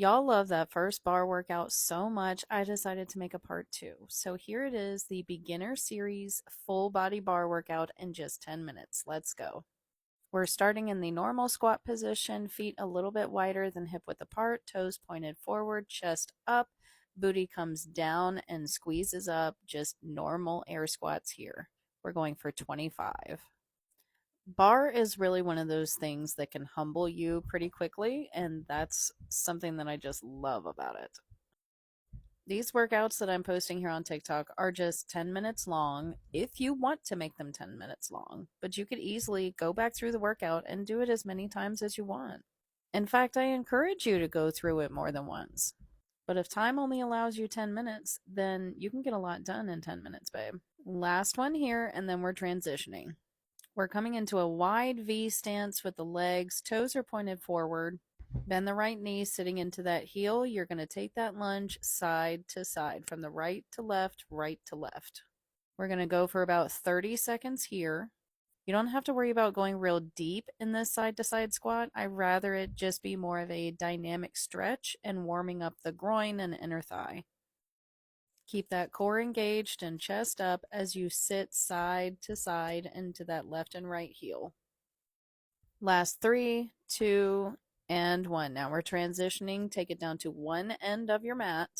Y'all love that first bar workout so much, I decided to make a part two. So here it is, the beginner series full body bar workout in just 10 minutes. Let's go. We're starting in the normal squat position, feet a little bit wider than hip width apart, toes pointed forward, chest up, booty comes down and squeezes up, just normal air squats here. We're going for 25. Bar is really one of those things that can humble you pretty quickly, and that's something that I just love about it. These workouts that I'm posting here on TikTok are just 10 minutes long if you want to make them 10 minutes long, but you could easily go back through the workout and do it as many times as you want. In fact, I encourage you to go through it more than once. But if time only allows you 10 minutes, then you can get a lot done in 10 minutes, babe. Last one here, and then we're transitioning. We're coming into a wide V stance with the legs, toes are pointed forward. Bend the right knee, sitting into that heel. You're going to take that lunge side to side, from the right to left, right to left. We're going to go for about 30 seconds here. You don't have to worry about going real deep in this side to side squat. I'd rather it just be more of a dynamic stretch and warming up the groin and inner thigh. Keep that core engaged and chest up as you sit side to side into that left and right heel. Last 3, 2, and 1. Now we're transitioning. Take it down to one end of your mat.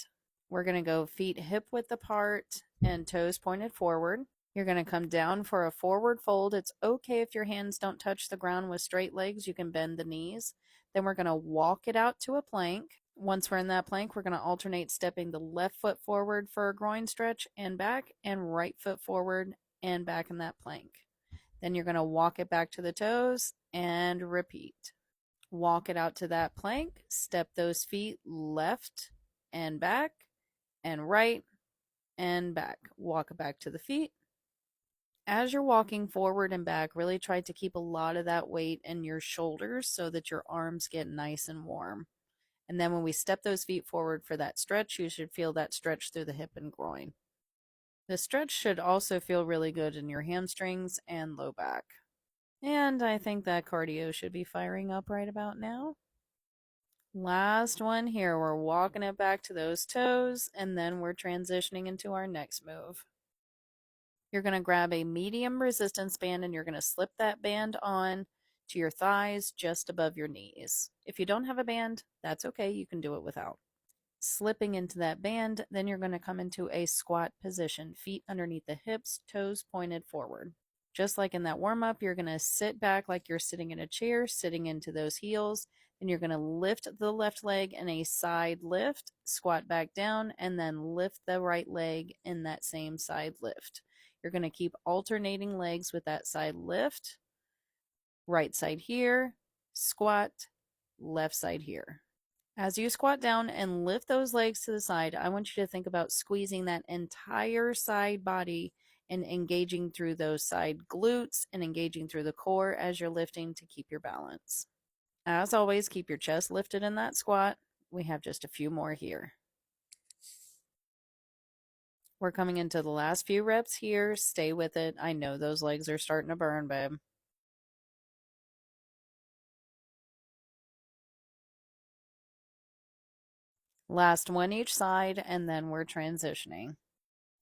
We're going to go feet hip width apart and toes pointed forward. You're going to come down for a forward fold. It's okay if your hands don't touch the ground with straight legs. You can bend the knees. Then we're going to walk it out to a plank. Once we're in that plank, we're going to alternate stepping the left foot forward for a groin stretch and back, and right foot forward and back in that plank. Then you're going to walk it back to the toes and repeat. Walk it out to that plank, step those feet left and back and right and back. Walk it back to the feet. As you're walking forward and back, really try to keep a lot of that weight in your shoulders so that your arms get nice and warm. And then when we step those feet forward for that stretch, you should feel that stretch through the hip and groin. The stretch should also feel really good in your hamstrings and low back. And I think that cardio should be firing up right about now. Last one here. We're walking it back to those toes, and then we're transitioning into our next move. You're going to grab a medium resistance band, and you're going to slip that band on to your thighs just above your knees. If you don't have a band, that's okay. You can do it without. Slipping into that band, then you're going to come into a squat position, feet underneath the hips, toes pointed forward. Just like in that warm-up, you're going to sit back like you're sitting in a chair, sitting into those heels. Then you're going to lift the left leg in a side lift, squat back down, and then lift the right leg in that same side lift. You're going to keep alternating legs with that side lift. Right side here, squat, left side here. As you squat down and lift those legs to the side, I want you to think about squeezing that entire side body and engaging through those side glutes and engaging through the core as you're lifting to keep your balance. As always, keep your chest lifted in that squat. We have just a few more here. We're coming into the last few reps here. Stay with it. I know those legs are starting to burn, babe. Last one each side, and then we're transitioning.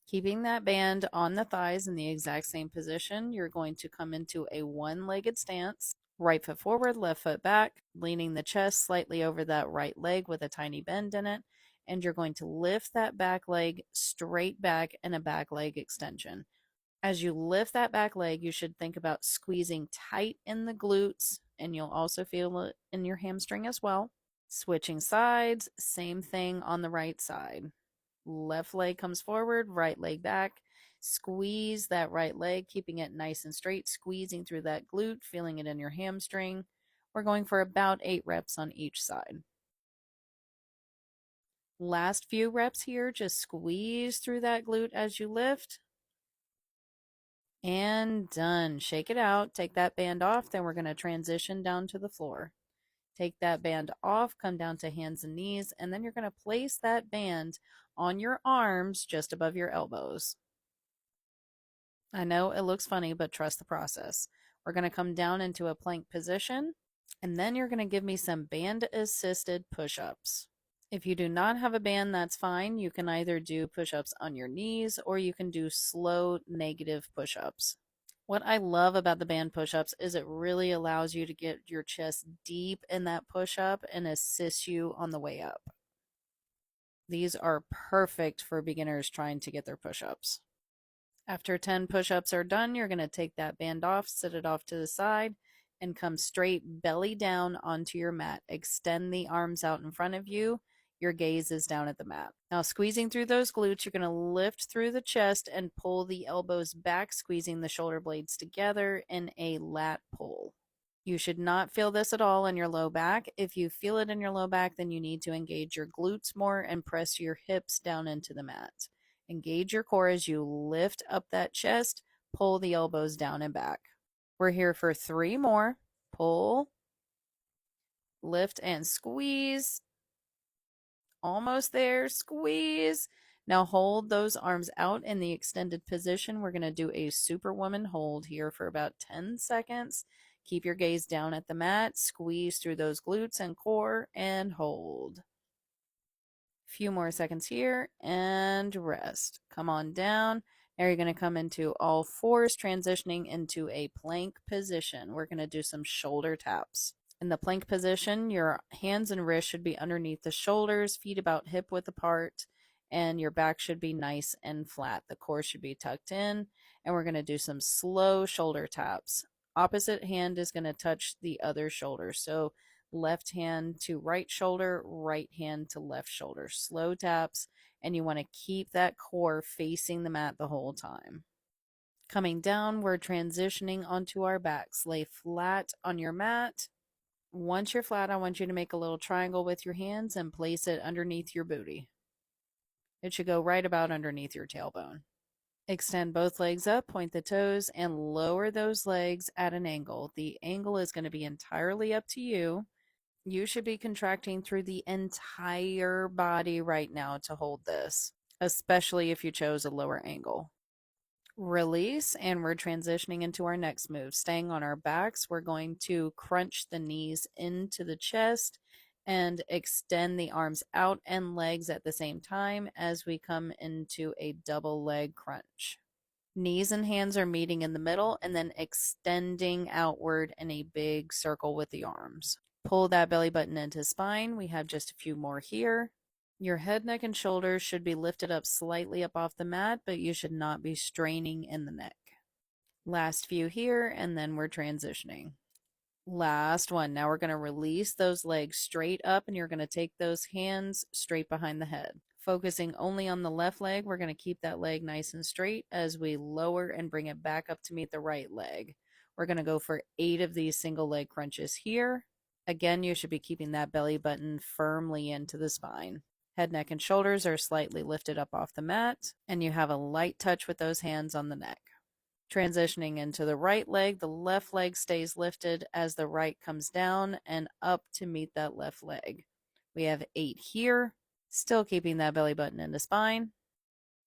Keeping that band on the thighs in the exact same position, you're going to come into a one-legged stance. Right foot forward, left foot back, leaning the chest slightly over that right leg with a tiny bend in it. And you're going to lift that back leg straight back in a back leg extension. As you lift that back leg, you should think about squeezing tight in the glutes, and you'll also feel it in your hamstring as well. Switching sides, same thing on the right side. Left leg comes forward, right leg back. Squeeze that right leg, keeping it nice and straight, squeezing through that glute, feeling it in your hamstring. We're going for about 8 reps on each side. Last few reps here, just squeeze through that glute as you lift. And done. Shake it out. Take that band off. Then we're going to transition down to the floor. Take that band off, come down to hands and knees, and then you're going to place that band on your arms just above your elbows. I know it looks funny, but trust the process. We're going to come down into a plank position, and then you're going to give me some band-assisted push-ups. If you do not have a band, that's fine. You can either do push-ups on your knees or you can do slow negative push-ups. What I love about the band push-ups is it really allows you to get your chest deep in that push-up and assists you on the way up. These are perfect for beginners trying to get their push-ups. After 10 push-ups are done, you're going to take that band off, sit it off to the side, and come straight belly down onto your mat. Extend the arms out in front of you. Your gaze is down at the mat. Now, squeezing through those glutes, you're going to lift through the chest and pull the elbows back, squeezing the shoulder blades together in a lat pull. You should not feel this at all in your low back. If you feel it in your low back, then you need to engage your glutes more and press your hips down into the mat. Engage your core as you lift up that chest, pull the elbows down and back. We're here for 3 more. Pull, lift, and squeeze. Almost there. Squeeze. Now hold those arms out in the extended position. We're going to do a Superwoman hold here for about 10 seconds. Keep your gaze down at the mat. Squeeze through those glutes and core and hold. Few more seconds here and rest. Come on down. Now you're going to come into all fours, transitioning into a plank position. We're going to do some shoulder taps. In the plank position, your hands and wrists should be underneath the shoulders, feet about hip width apart, and your back should be nice and flat. The core should be tucked in, and we're going to do some slow shoulder taps. Opposite hand is going to touch the other shoulder. So left hand to right shoulder, right hand to left shoulder. Slow taps, and you want to keep that core facing the mat the whole time. Coming down, we're transitioning onto our backs. Lay flat on your mat. Once you're flat, I want you to make a little triangle with your hands and place it underneath your booty. It should go right about underneath your tailbone. Extend both legs up, point the toes, and lower those legs at an angle. The angle is going to be entirely up to you. You should be contracting through the entire body right now to hold this, especially if you chose a lower angle. Release, and we're transitioning into our next move. Staying on our backs, we're going to crunch the knees into the chest and extend the arms out and legs at the same time as we come into a double leg crunch. Knees and hands are meeting in the middle and then extending outward in a big circle with the arms. Pull that belly button into spine. We have just a few more here. Your head, neck, and shoulders should be lifted up slightly up off the mat, but you should not be straining in the neck. Last few here, and then we're transitioning. Last one. Now we're going to release those legs straight up, and you're going to take those hands straight behind the head. Focusing only on the left leg, we're going to keep that leg nice and straight as we lower and bring it back up to meet the right leg. We're going to go for 8 of these single leg crunches here. Again, you should be keeping that belly button firmly into the spine. Head, neck, and shoulders are slightly lifted up off the mat, and you have a light touch with those hands on the neck. Transitioning into the right leg, the left leg stays lifted as the right comes down and up to meet that left leg. We have 8 here, still keeping that belly button in the spine,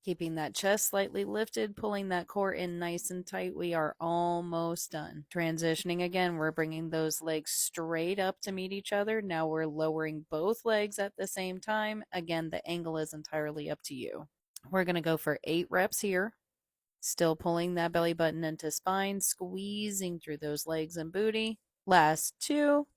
keeping that chest slightly lifted, pulling that core in nice and tight. We are almost done. Transitioning again, we're bringing those legs straight up to meet each other. Now we're lowering both legs at the same time. Again, the angle is entirely up to you. We're going to go for 8 reps here. Still pulling that belly button into spine, squeezing through those legs and booty. Last 2.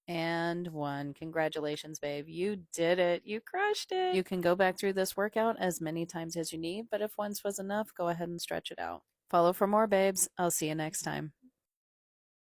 And 1. Congratulations, babe. You did it. You crushed it. You can go back through this workout as many times as you need, but if once was enough, go ahead and stretch it out. Follow for more, babes. I'll see you next time.